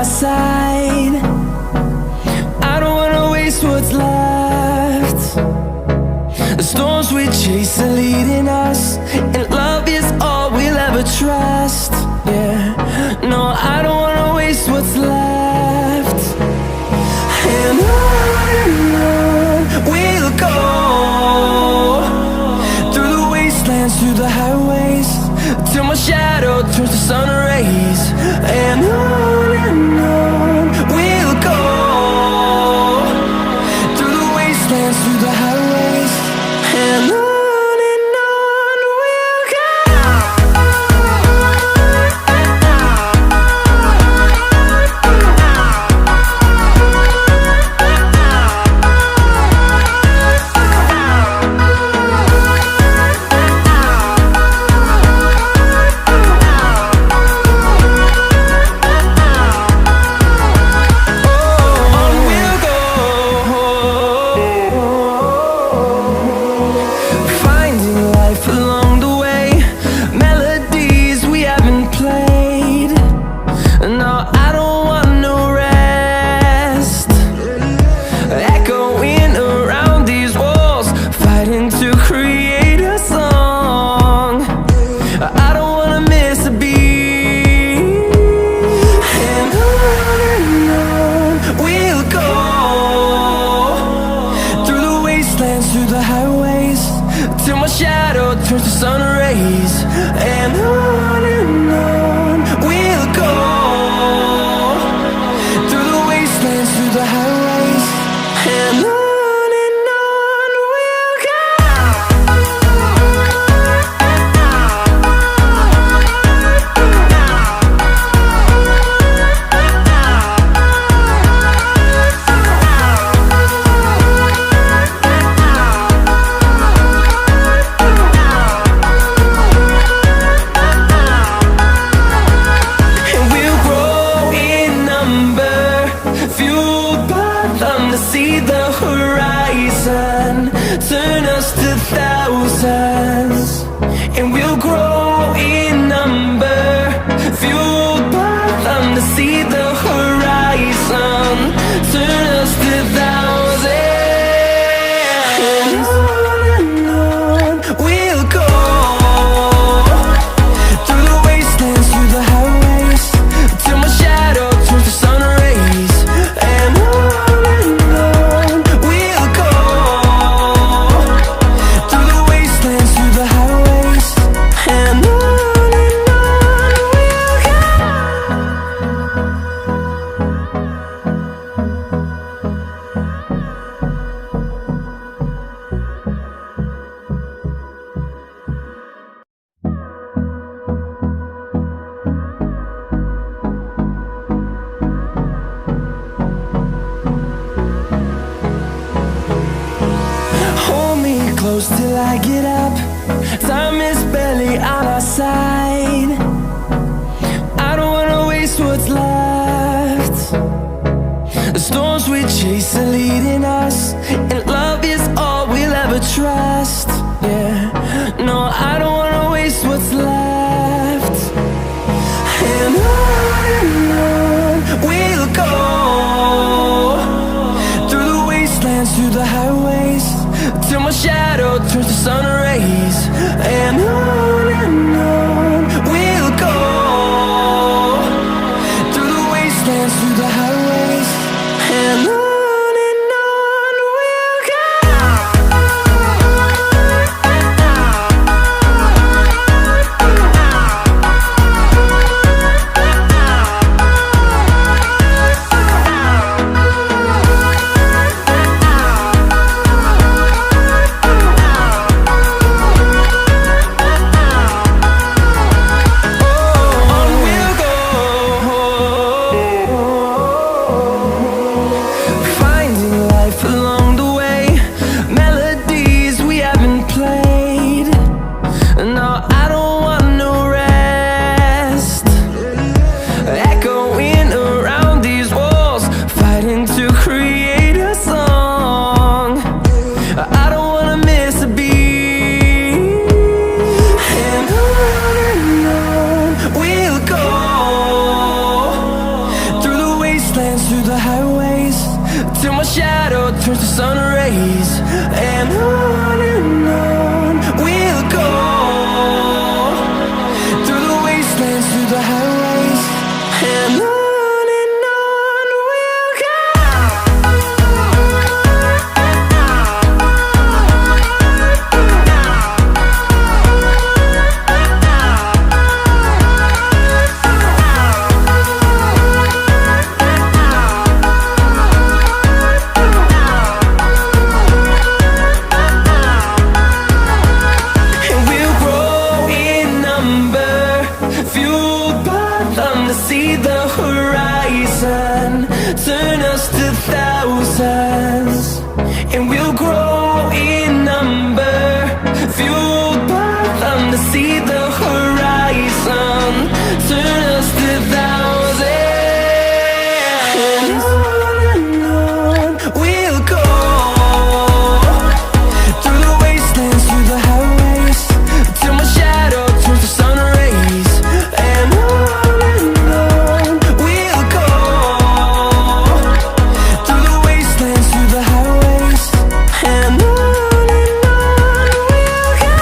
side. I don't wanna waste what's left. The storms we chase are leading us, and love is all we'll ever trust. Yeah, no, I don't wanna waste what's left. And on we'll go, through the wastelands, through the highways, till my shadow turns to sun rays. And on we'll go, through the wastelands, through the highways, and on. Till I get up, time is barely on our side. I don't wanna waste what's left. The storms we chase are leading us, and love is all we'll ever trust. Yeah, no, I don't wanna waste what's left. And on we'll go, through the wastelands, through the highways, till my shadow turns to sun rays. And on we'll go, through the wastelands, through the highways, and on. till my shadow turns to sun rays. And on we'll go, through the wastelands, through the highways. And on we'll go. And we'll grow in number, fueled by them to see the horizon, turn us to thousands. And we'll grow in number, fueled by them to see the horizon, turn us to thousands. And on we'll go, through the wastelands, through the highways, till my shadow turns to sun rays. And on we'll go, through the wastelands, through the highways. And on we'll go.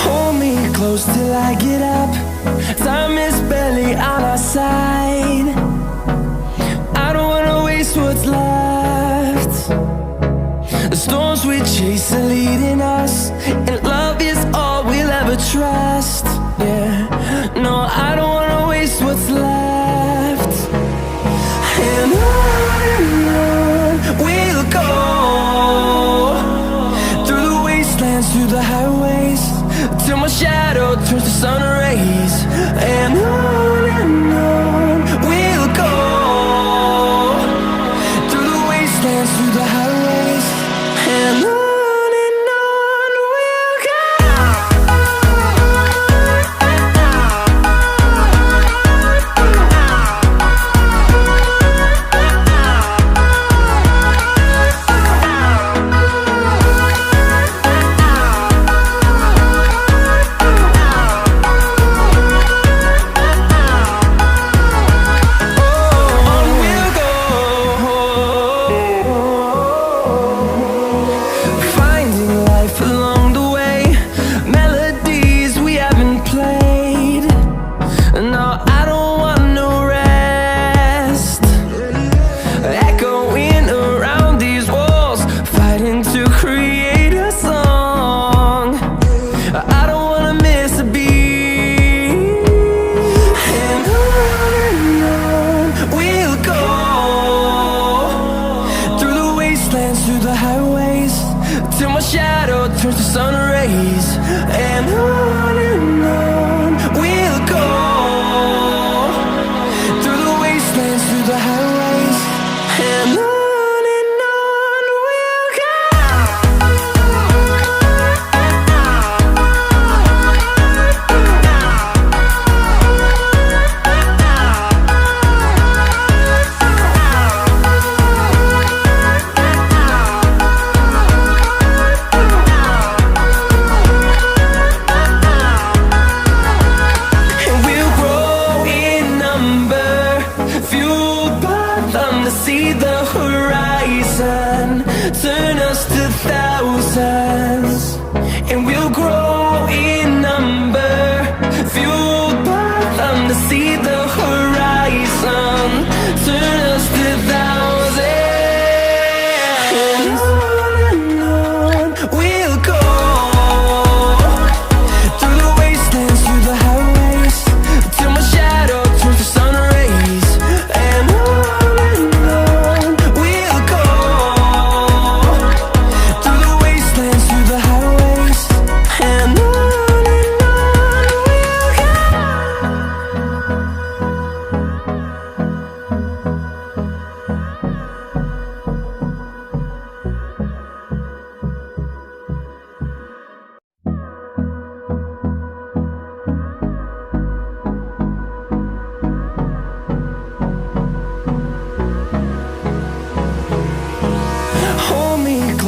Hold me close till I get up. Time is barely on our side. I don't wanna waste what's left. The storms we chase are leading us, and love is all we'll ever trust. Yeah, no, I don't wanna waste what's left. And on we'll go, through the wastelands, through the highways, till my shadow turns to sun rays. And on we'll go, through the wastelands, through the highways. And on we'll go.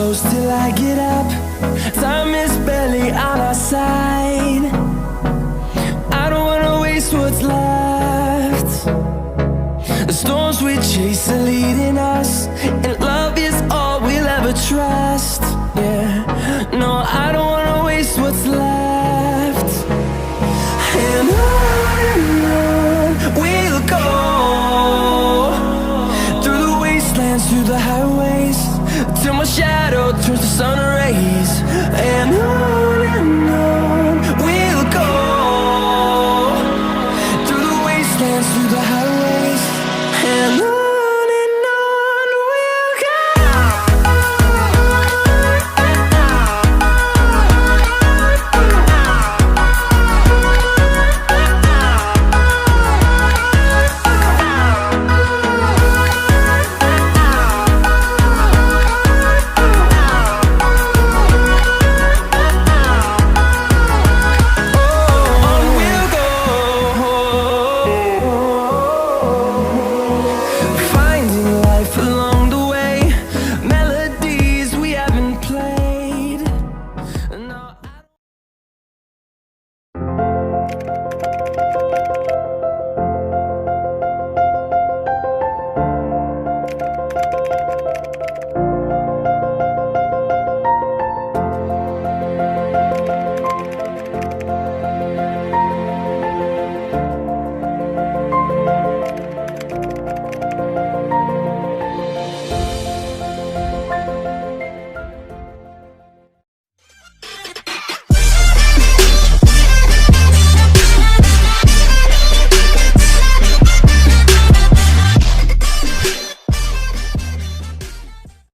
close till I get up. Time is barely on our side. I don't wanna waste what's left. The storms we chase are leading